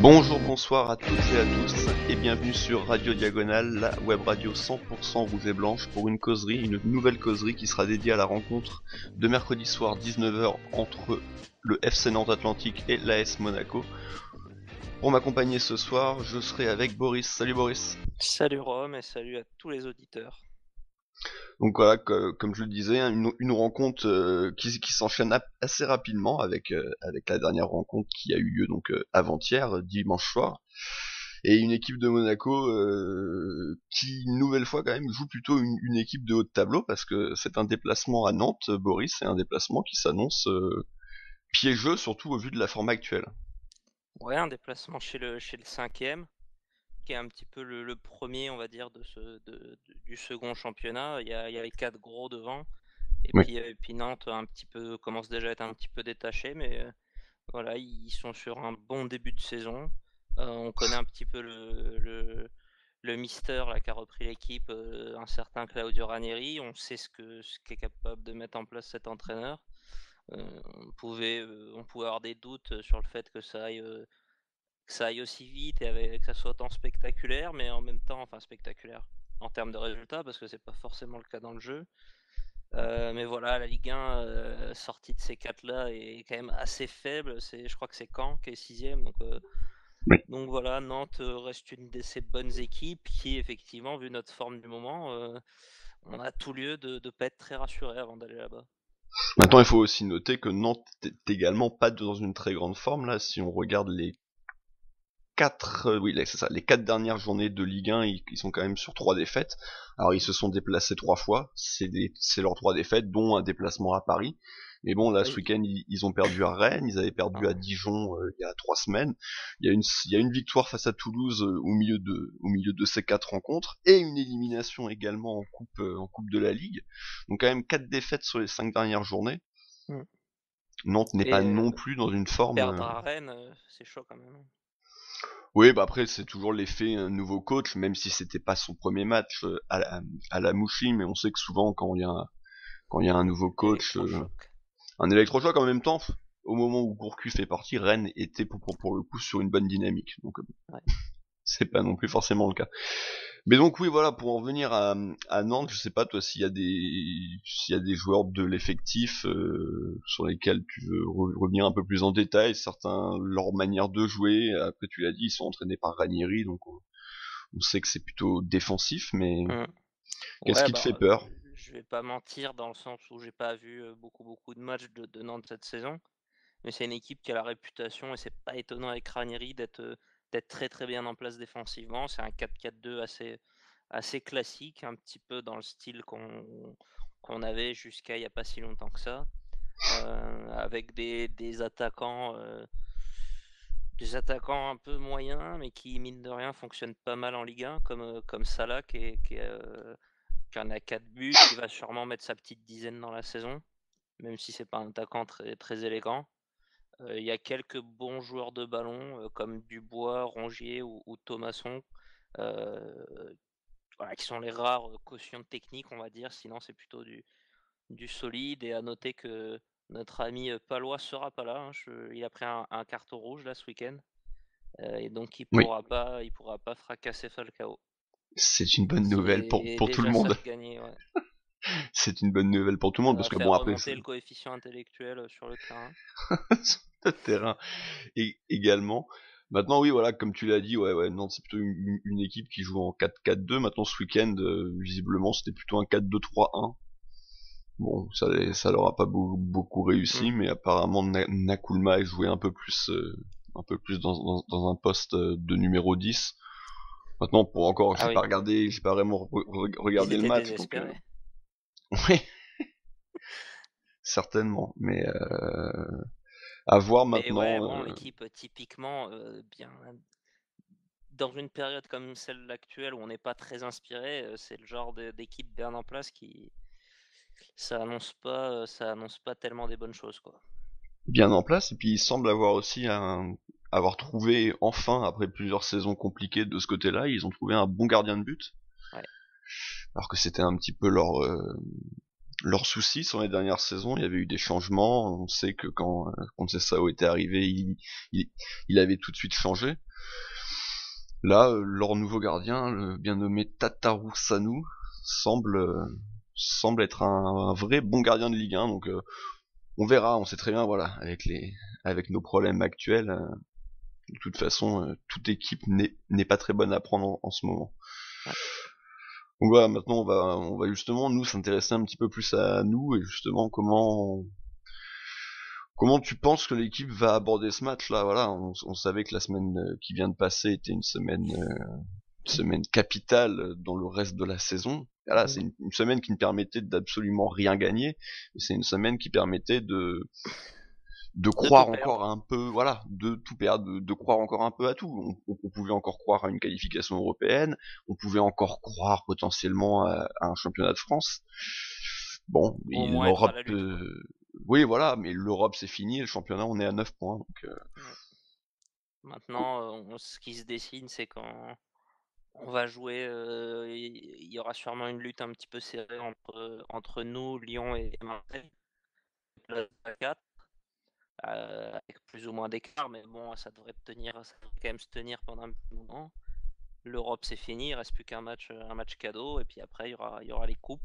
Bonjour, bonsoir à toutes et à tous, et bienvenue sur Radio Diagonale, la web radio 100% rouge et blanche pour une causerie, une nouvelle causerie qui sera dédiée à la rencontre de mercredi soir 19h entre le FC Nantes Atlantique et l'AS Monaco. Pour m'accompagner ce soir, je serai avec Boris. Salut Boris. Salut Rome et salut à tous les auditeurs. Donc voilà, comme je le disais, hein, une rencontre qui s'enchaîne assez rapidement avec la dernière rencontre qui a eu lieu donc avant-hier, dimanche soir. Et une équipe de Monaco qui, une nouvelle fois quand même, joue plutôt une équipe de haut de tableau, parce que c'est un déplacement à Nantes, Boris, c'est un déplacement qui s'annonce piégeux, surtout au vu de la forme actuelle. Ouais, un déplacement chez le cinquième, qui est un petit peu le premier, on va dire, du second championnat. Il y a les quatre gros devant, Oui. et puis Nantes un petit peu, commence déjà à être un petit peu détaché, mais voilà, ils sont sur un bon début de saison. On connaît un petit peu le mister là, qui a repris l'équipe, un certain Claudio Ranieri. On sait ce qu'est capable de mettre en place cet entraîneur. On pouvait avoir des doutes sur le fait que ça aille aussi vite que ça soit autant spectaculaire, mais en même temps, enfin spectaculaire en termes de résultats, parce que c'est pas forcément le cas dans le jeu. Mais voilà, la Ligue 1 sortie de ces quatre-là est quand même assez faible. Je crois que c'est Caen qui est sixième, Oui. donc voilà, Nantes reste une de ces bonnes équipes qui, effectivement, vu notre forme du moment, on a tout lieu de pas être très rassuré avant d'aller là-bas. Maintenant, il faut aussi noter que Nantes est également pas dans une très grande forme là. Si on regarde les c'est ça, les 4 dernières journées de Ligue 1, ils sont quand même sur 3 défaites. Alors ils se sont déplacés 3 fois, c'est leurs 3 défaites, dont un déplacement à Paris. Mais bon, là ce Oui. week-end ils ont perdu à Rennes, ils avaient perdu à Ah, Dijon il y a 3 semaines. Il y a une victoire face à Toulouse au milieu de ces 4 rencontres et une élimination également en coupe de la Ligue. Donc quand même 4 défaites sur les 5 dernières journées. mm. Nantes n'est pas Et non plus dans une forme. perdre à Rennes, c'est chaud quand même. Oui, bah après c'est toujours l'effet un nouveau coach, même si c'était pas son premier match à la Mouchi, mais on sait que souvent quand il y a un nouveau coach, Électrochoc. un électrochoc en même temps, au moment où Gourcuff est parti, Rennes était pour le coup sur une bonne dynamique, donc Ouais. c'est pas non plus forcément le cas. Mais donc oui, voilà, pour en revenir à Nantes, je sais pas toi s'il y a des joueurs de l'effectif sur lesquels tu veux revenir un peu plus en détail, certains leur manière de jouer. Après tu l'as dit, ils sont entraînés par Ranieri, donc on sait que c'est plutôt défensif, mais Mm. qu'est-ce Ouais, qui te fait bah, peur? je vais pas mentir dans le sens où j'ai pas vu beaucoup de matchs de Nantes cette saison, mais c'est une équipe qui a la réputation, et c'est pas étonnant avec Ranieri d'être très très bien en place défensivement. C'est un 4-4-2 assez classique, un petit peu dans le style qu'on avait jusqu'à il y a pas si longtemps que ça, avec des attaquants un peu moyens, mais qui, mine de rien, fonctionnent pas mal en Ligue 1, comme Salah, qui en a 4 buts, qui va sûrement mettre sa petite dizaine dans la saison, même si c'est pas un attaquant très, très élégant. Il y a quelques bons joueurs de ballon, comme Dubois, Rongier ou Thomasson, euh, voilà, qui sont les rares cautions techniques, on va dire. Sinon, c'est plutôt du solide. Et à noter que notre ami Palois sera pas là, hein. Il a pris un carton rouge là ce week-end. Et donc Oui, il pourra pas fracasser Falcao. c'est une bonne Ce qui nouvelle est pour tout le déjà ça monde. de gagner, ouais. C'est une bonne nouvelle pour tout le Ça monde, parce va que faire bon après remonter le coefficient intellectuel sur le terrain. sur le terrain également. Maintenant oui voilà, comme tu l'as dit, ouais Nantes c'est plutôt une équipe qui joue en 4-4-2. Maintenant ce week-end visiblement c'était plutôt un 4-2-3-1. Bon, ça leur a pas beaucoup réussi, Mm. mais apparemment Nakulma est joué un peu plus dans un poste de numéro 10. Maintenant, pour encore, Ah oui, j'ai pas vraiment il regardé le était match, donc désespéré. oui, certainement. Mais à voir Mais ouais, maintenant. bon, l'équipe typiquement bien dans une période comme celle actuelle où on n'est pas très inspiré, c'est le genre d'équipe bien en place qui ça annonce pas tellement des bonnes choses, quoi. Bien en place, et puis il semble avoir aussi avoir trouvé enfin, après plusieurs saisons compliquées de ce côté-là, ils ont trouvé un bon gardien de but, Ouais. alors que c'était un petit peu leur souci sur les dernières saisons. Il y avait eu des changements, on sait que quand Sao était arrivé, il avait tout de suite changé. Là, leur nouveau gardien, le bien nommé Tataru Sanu, semble semble être un vrai bon gardien de Ligue 1, donc on verra. On sait très bien, voilà, avec nos problèmes actuels, de toute façon, toute équipe n'est pas très bonne à prendre en ce moment. Ouais. Donc voilà, maintenant on va justement nous s'intéresser un petit peu plus à nous et justement comment tu penses que l'équipe va aborder ce match là. Voilà, on savait que la semaine qui vient de passer était une semaine capitale dans le reste de la saison. Voilà, c'est une semaine qui ne permettait d'absolument rien gagner, et c'est une semaine qui permettait de De tout croire perdre. encore un peu, voilà, de tout perdre, de croire encore un peu à tout. On pouvait encore croire à une qualification européenne, on pouvait encore croire potentiellement à un championnat de France. Bon, Au moins être à l'Europe, la lutte, quoi. oui, voilà, mais l'Europe c'est fini, le championnat on est à 9 points, donc Ouais. Maintenant, ce qui se dessine, c'est quand on va jouer, il y aura sûrement une lutte un petit peu serrée entre nous, Lyon et Marseille. Place à 4, avec plus ou moins d'écart, mais bon, ça devrait quand même se tenir pendant un petit moment. L'Europe c'est fini, il reste plus un match cadeau, et puis après il y aura les coupes.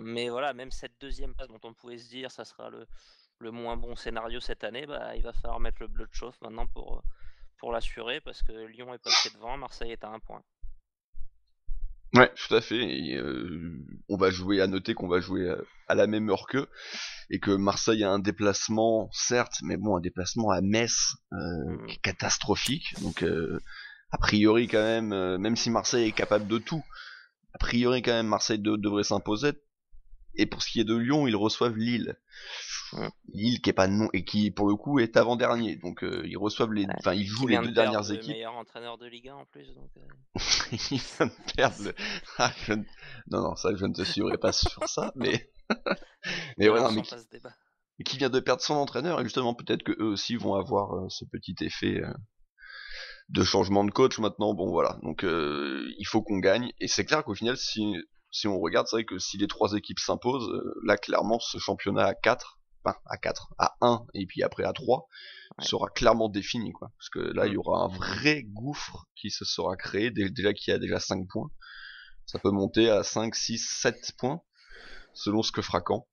Mais voilà, même cette deuxième place dont on pouvait se dire ça sera le moins bon scénario cette année, bah, il va falloir mettre le bleu de chauffe maintenant pour l'assurer, parce que Lyon est passé devant, Marseille est à un point. ouais, tout à fait. Et, on va jouer, à noter qu'on va jouer à la même heure qu'eux, et que Marseille a un déplacement, certes, mais bon, un déplacement à Metz Mm. qui est catastrophique. Donc, a priori quand même, même si Marseille est capable de tout, a priori quand même Marseille devrait s'imposer. Et pour ce qui est de Lyon, ils reçoivent Lille. Mm. Lille qui est pas non et qui pour le coup est avant-dernier. Donc ils reçoivent Ouais. ils jouent Qui les vient de deux perdre dernières le équipes. meilleur entraîneur de Ligue 1 en plus, donc Ils viennent de perdre Ah, non, non, ça je ne te suivrai pas sur ça, mais ne voilà, mais lançons pas ce débat. qui vient de perdre son entraîneur, et justement peut-être que eux aussi vont avoir ce petit effet de changement de coach maintenant. Bon voilà, donc il faut qu'on gagne, et c'est clair qu'au final si on regarde, c'est vrai que si les trois équipes s'imposent, là clairement ce championnat à 4, enfin à 4, à 1 et puis après à 3 Ouais. sera clairement défini, quoi, parce que là il Mm. y aura un vrai gouffre qui se sera créé déjà qu'il y a déjà 5 points, ça peut monter à 5, 6, 7 points selon ce que fera Caen.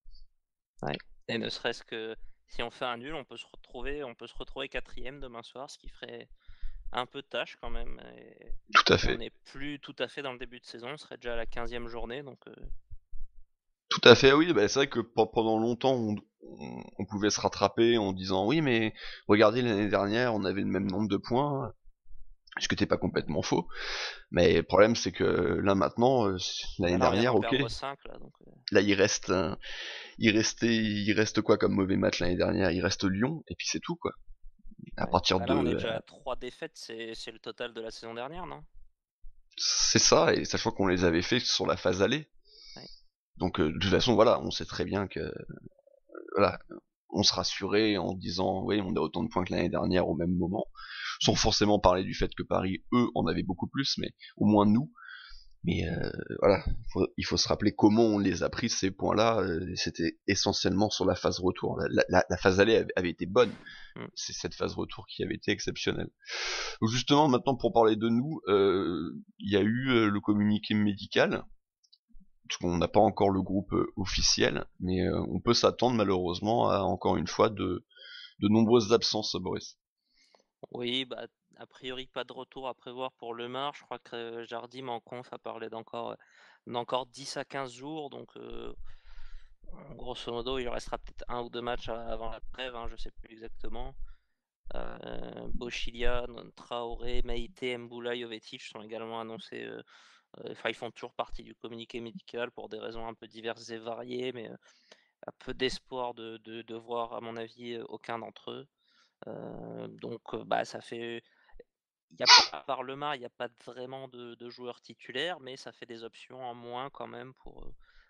Ouais. Et ne serait-ce que si on fait un nul, on peut se retrouver quatrième demain soir, ce qui ferait un peu de tâche quand même. Et Tout à on fait. n'est plus tout à fait dans le début de saison, on serait déjà à la 15e journée, donc Tout à fait, oui, bah, c'est vrai que pendant longtemps on pouvait se rattraper en disant oui mais regardez l'année dernière on avait le même nombre de points, ce que t'es pas complètement faux, mais le problème c'est que là maintenant, l'année bah là on vient dernière d'en ok, perdre 5 là, donc là il reste quoi comme mauvais match l'année dernière, il reste Lyon et puis c'est tout quoi. À ouais. partir Bah là on est de déjà à 3 défaites, c'est le total de la saison dernière, non? c'est ça, et sachant qu'on les avait fait sur la phase aller, Ouais. donc de toute façon voilà, on sait très bien que voilà, on se rassurait en disant oui on a autant de points que l'année dernière au même moment, sans forcément parler du fait que Paris eux en avaient beaucoup plus, mais au moins nous. Mais voilà, il faut se rappeler comment on les a pris ces points-là. C'était essentiellement sur la phase retour. La phase aller avait été bonne, Mm. c'est cette phase retour qui avait été exceptionnelle. Donc justement maintenant pour parler de nous, il y a eu le communiqué médical, parce qu'on n'a pas encore le groupe officiel, mais on peut s'attendre malheureusement à encore une fois de nombreuses absences, Boris. Oui, bah a priori pas de retour à prévoir pour Le Mar. Je crois que Jardim en conf a parlé d'encore 10 à 15 jours, donc grosso modo il restera peut-être un ou deux matchs avant la trêve, hein, je sais plus exactement. Bochilia, Traoré, Meïté, Mboula, Jovetic sont également annoncés. Enfin, ils font toujours partie du communiqué médical pour des raisons un peu diverses et variées, mais à peu d'espoir de voir, à mon avis, aucun d'entre eux. Donc, bah, ça fait. Y a pas, à part Lemar, il n'y a pas vraiment de joueurs titulaires, mais ça fait des options en moins quand même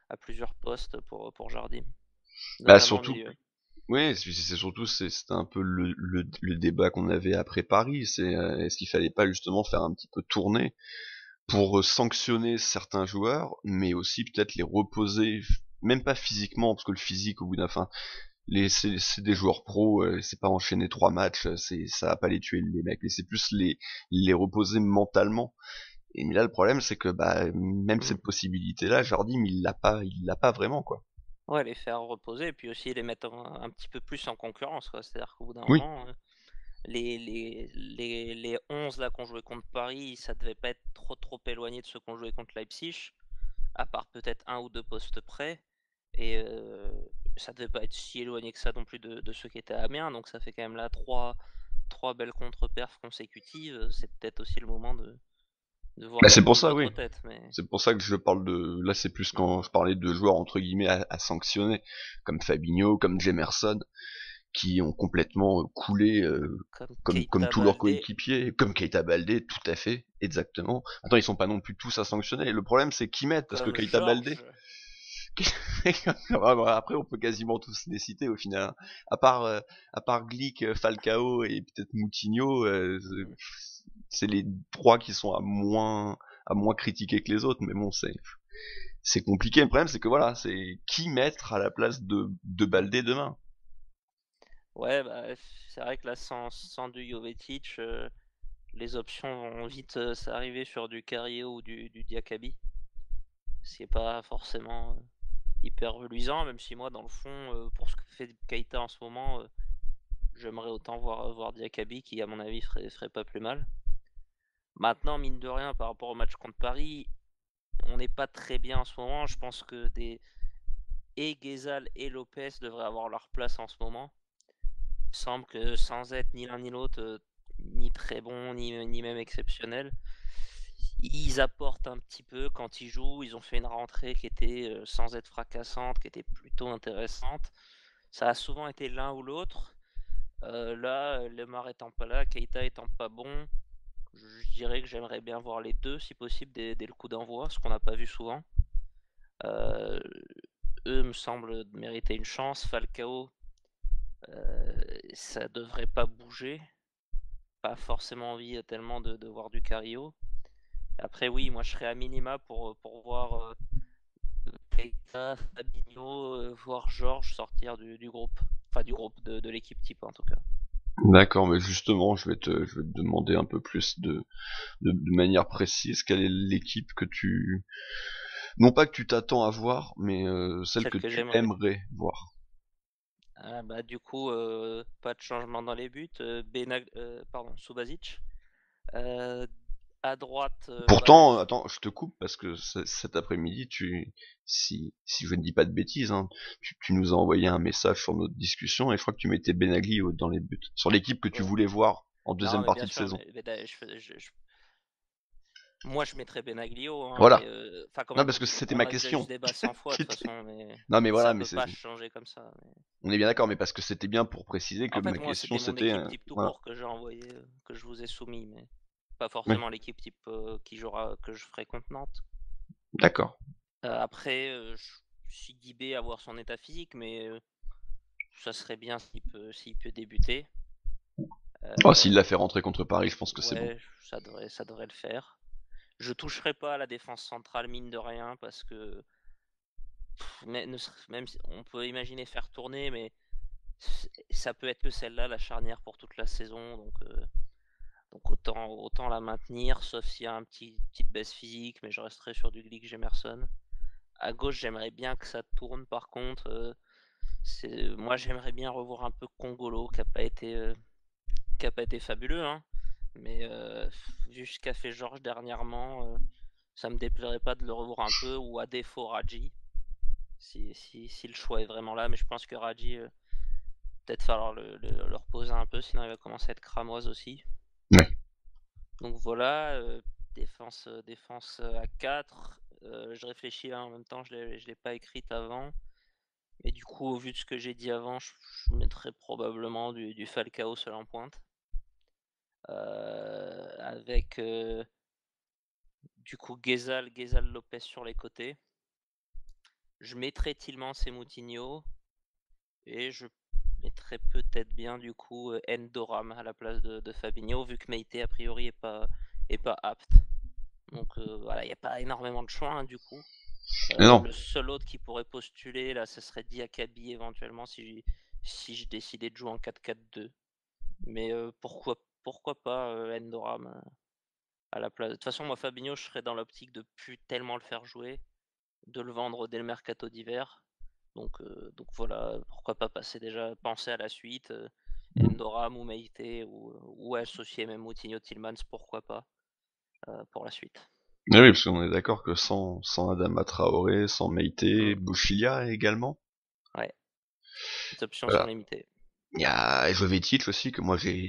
à plusieurs postes pour Jardim, Bah notamment au surtout, milieu. oui, c'est surtout c'était un peu le débat qu'on avait après Paris, c'est est-ce qu'il fallait pas justement faire un petit peu tourner pour sanctionner certains joueurs, mais aussi peut-être les reposer, même pas physiquement, parce que le physique au bout d'un fin, c'est des joueurs pros, c'est pas enchaîner 3 matchs, ça va pas les tuer les mecs, et c'est plus les reposer mentalement. Et mais là le problème c'est que bah même Mm. cette possibilité-là, Jardim il l'a pas vraiment quoi. Ouais, les faire reposer et puis aussi les mettre un petit peu plus en concurrence, quoi. C'est-à-dire qu'au bout d'un Oui, moment, les 11 là qu'on jouait contre Paris, ça devait pas être trop éloigné de ceux qu'on jouait contre Leipzig, à part peut-être un ou deux postes près. Et ça devait pas être si éloigné que ça non plus de ceux qui étaient à Amiens, donc ça fait quand même là trois belles contre-perfs consécutives. C'est peut-être aussi le moment de voir bah un c'est peu pour les ça autres oui. têtes. Mais C'est pour ça que je parle de là c'est plus quand je parlais de joueurs entre guillemets à sanctionner comme Fabinho, comme Jemerson qui ont complètement coulé comme comme Keita tous leurs Baldé, coéquipiers, comme Keita Baldé, tout à fait, exactement. Attends, ils sont pas non plus tous à sanctionner. Le problème c'est qui mettent parce que comme Keita Baldé Georges. après on peut quasiment tous les citer au final. À part Glick, Falcao et peut-être Moutinho, c'est les trois qui sont à moins critiquer que les autres, mais bon c'est compliqué. Le problème c'est que voilà, c'est qui mettre à la place de Baldé demain. Ouais, bah, c'est vrai que là, sans du Jovetic, les options vont vite s'arriver sur du Carrillo ou du Diakabi. Ce qui est pas forcément hyper reluisant, même si moi, dans le fond, pour ce que fait Keita en ce moment, j'aimerais autant voir Diakabi qui, à mon avis, ferait pas plus mal. Maintenant, mine de rien, par rapport au match contre Paris, on n'est pas très bien en ce moment. Je pense que et Ghezal et Lopez devraient avoir leur place en ce moment. Il semble que sans être ni l'un ni l'autre, ni très bon, ni même exceptionnel, ils apportent un petit peu quand ils jouent. Ils ont fait une rentrée qui était, sans être fracassante, qui était plutôt intéressante. Ça a souvent été l'un ou l'autre. Là, Lemar étant pas là, Keita étant pas bon, je dirais que j'aimerais bien voir les deux, si possible, dès le coup d'envoi, ce qu'on n'a pas vu souvent. Euh, Eux me semblent mériter une chance. Falcao, ça devrait pas bouger. Pas forcément envie tellement de voir du Carrillo. Après, oui, moi je serais à minima pour voir Keita, Fabinho, voir Georges sortir du groupe. Enfin, du groupe de l'équipe type en tout cas. D'accord, mais justement, je vais te demander un peu plus de manière précise quelle est l'équipe que non pas que tu t'attends à voir, mais celle Celle que que tu j'aimerais. aimerais voir. Ah, bah, du coup, pas de changement dans les buts. Pardon, Subasic. Euh, à droite, bah, Pourtant, attends, je te coupe parce que cet après-midi, si je ne dis pas de bêtises, hein, tu nous as envoyé un message sur notre discussion et je crois que tu mettais Benagli dans les buts, sur l'équipe que tu ouais. voulais voir en Non, deuxième mais partie bien de sûr, saison. mais moi je mettrais Benaglio, hein, mais Voilà. enfin Non, comment parce que c'était on ma a déjà eu ce question. débat 100 fois Qui de toute était- façon, mais Non, mais ça voilà, mais peut pas changer comme ça. on est bien d'accord, mais parce que c'était bien pour préciser que En ma fait, moi question c'était mon c'était, équipe type tout voilà. court que j'ai envoyé, que je vous ai soumis, mais pas Oui, forcément l'équipe type qui jouera que je ferai contre Nantes. d'accord. Après, je suis guidé à voir son état physique, mais ça serait bien s'il peut débuter. Oh, s'il Euh, l'a fait rentrer contre Paris, je pense que c'est bon. ouais, ça devrait le faire. Je toucherai pas à la défense centrale mine de rien parce que même si on peut imaginer faire tourner, mais ça peut être que celle-là la charnière pour toute la saison, donc autant la maintenir, sauf s'il y a petite baisse physique, mais je resterai sur du Glick Gemerson. À gauche, j'aimerais bien que ça tourne par contre. Moi, j'aimerais bien revoir un peu Congolo qui a pas été fabuleux, hein, mais vu ce qu'a fait Georges dernièrement, ça me déplairait pas de le revoir un peu, ou à défaut Raji, si le choix est vraiment là, mais je pense que Raji, peut-être falloir le reposer un peu, sinon il va commencer à être cramoise aussi. Ouais. Donc voilà, défense à 4. Je réfléchis là en même temps, je l'ai pas écrite avant. Mais du coup, au vu de ce que j'ai dit avant, je mettrais probablement du Falcao seul en pointe. Avec du coup Ghezal Lopez sur les côtés. Je mettrais Tillmans et Moutinho. Et je mettrais peut-être bien du coup Endoram à la place de Fabinho, vu que Meite a priori est pas apte. Donc voilà, il n'y a pas énormément de choix, hein, du coup. Mais non. Le seul autre qui pourrait postuler là, ce serait Diakabi éventuellement si je décidais de jouer en 4-4-2. Mais pourquoi pas Endoram à la place. De toute façon, moi, Fabinho, je serais dans l'optique de plus tellement le faire jouer, de le vendre dès le mercato d'hiver. Donc voilà, pourquoi pas penser à la suite, Endoram ou Meite, ou associer même Moutinho Tillmans, pourquoi pas, pour la suite. Oui, parce qu'on est d'accord que sans Adama Traoré, sans Meite, Mm. Bouchilia également. Ouais, les options sont Voilà. limitées. Il y a Jovetic aussi, que moi j'ai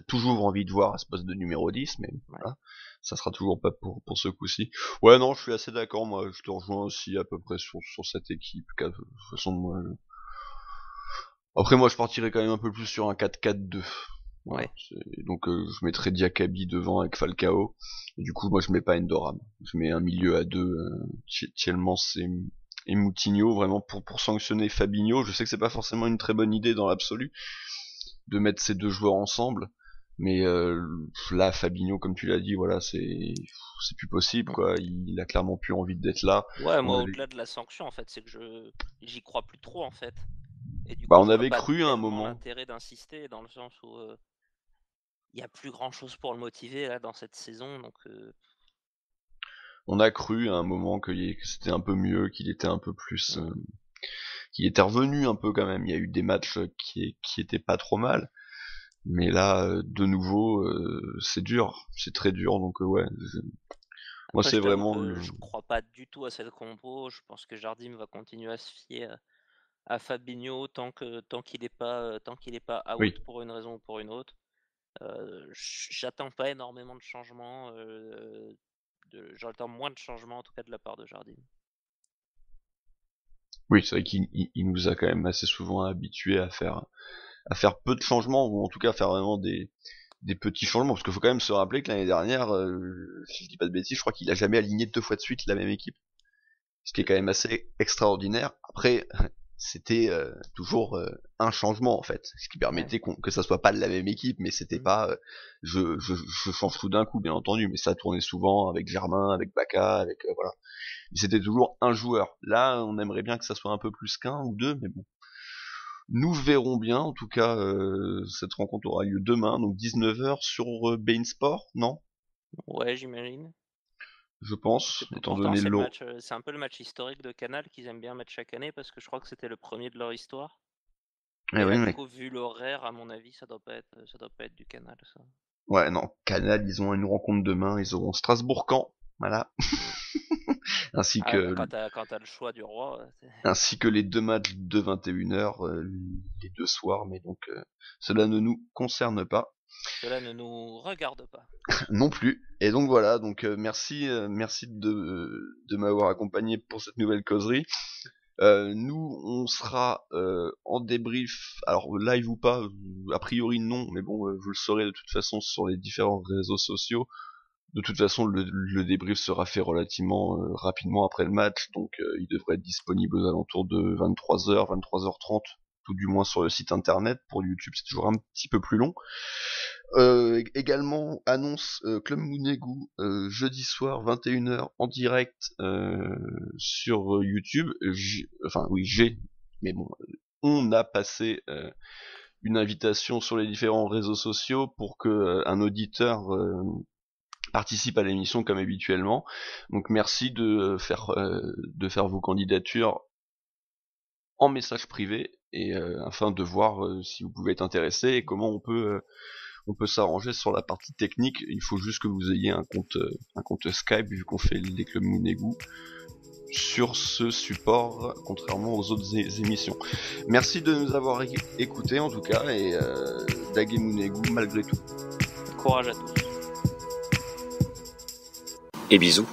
toujours envie de voir à ce poste de numéro 10, mais Ouais. voilà, ça sera toujours pas pour ce coup-ci. Ouais, non, je suis assez d'accord, moi je te rejoins aussi à peu près sur cette équipe. De toute façon, moi, après moi je partirais quand même un peu plus sur un 4-4-2. Voilà. Ouais. Donc je mettrais Diakabi devant avec Falcao. Et du coup moi je mets pas Endoram. Je mets un milieu à deux, Tielemans et Moutinho, vraiment pour sanctionner Fabinho. Je sais que c'est pas forcément une très bonne idée dans l'absolu de mettre ces deux joueurs ensemble. Mais là, Fabinho, comme tu l'as dit, voilà, c'est plus possible, quoi. Il a clairement plus envie d'être là. Ouais, On moi, avait, au-delà de la sanction, en fait, c'est que j'y crois plus trop, en fait. Et du bah, coup, on je vois avait pas cru à un tellement moment. l'intérêt d'insister, dans le sens où il y a plus grand-chose pour le motiver là dans cette saison, donc On a cru à un moment que c'était un peu mieux, qu'il était un peu plus, mm. qu'il était revenu un peu quand même. Il y a eu des matchs qui étaient pas trop mal. Mais là, de nouveau, c'est dur, c'est très dur. Donc ouais, moi Après, je c'est t'avoue vraiment que je crois pas du tout à cette compo. Je pense que Jardim va continuer à se fier à Fabinho tant qu'il est pas oui. out pour une raison ou pour une autre. J'attends pas énormément de changements. J'attends moins de changements en tout cas de la part de Jardim. Oui, c'est vrai qu'il nous a quand même assez souvent habitués à faire peu de changements, ou en tout cas à faire vraiment des petits changements, parce qu'il faut quand même se rappeler que l'année dernière, si je dis pas de bêtises, je crois qu'il a jamais aligné 2 fois de suite la même équipe, ce qui est C'est quand même possible. assez extraordinaire. Après, c'était toujours un changement en fait, ce qui Ouais. permettait que ça soit pas la même équipe, mais c'était Mm. pas je change tout d'un coup, bien entendu, mais ça tournait souvent avec Germain, avec Baka, avec voilà. C'était toujours un joueur. Là, on aimerait bien que ça soit un peu plus qu'un ou deux, mais bon. Nous verrons bien. En tout cas, cette rencontre aura lieu demain, donc 19h sur beIN Sport, non? Ouais, j'imagine. Je pense, étant Pourtant, donné l'eau. c'est un peu le match historique de Canal qu'ils aiment bien mettre chaque année parce que je crois que c'était le premier de leur histoire. Eh Et oui, là, du mais coup, vu l'horaire, à mon avis, ça doit pas être du Canal, ça. ouais, non. Canal, ils ont une rencontre demain. Ils auront Strasbourg-Caen, voilà, Mm. ainsi Ah, bah, que quand t'as le choix du roi, les deux matchs de 21h, les deux soirs. Mais donc, cela ne nous concerne pas cela ne nous regarde pas. non plus. Et donc voilà. Donc merci de m'avoir accompagné pour cette nouvelle causerie. Nous, on sera en débrief, alors live ou pas, a priori non, mais bon, vous le saurez de toute façon sur les différents réseaux sociaux. De toute façon, le débrief sera fait relativement rapidement après le match, donc il devrait être disponible aux alentours de 23h, 23h30, tout du moins sur le site internet. Pour YouTube, c'est toujours un petit peu plus long. Également, annonce Club Mounegou, jeudi soir 21h en direct sur YouTube. Enfin oui, mais bon, on a passé une invitation sur les différents réseaux sociaux pour que un auditeur participe à l'émission comme habituellement. Donc merci de faire vos candidatures en message privé et afin de voir si vous pouvez être intéressé et comment on peut s'arranger sur la partie technique. Il faut juste que vous ayez un compte Skype vu qu'on fait les clubs Mounegou sur ce support, contrairement aux autres émissions. Merci de nous avoir écoutés en tout cas, et Dagé Mounegou malgré tout. Courage à tous. Et bisous.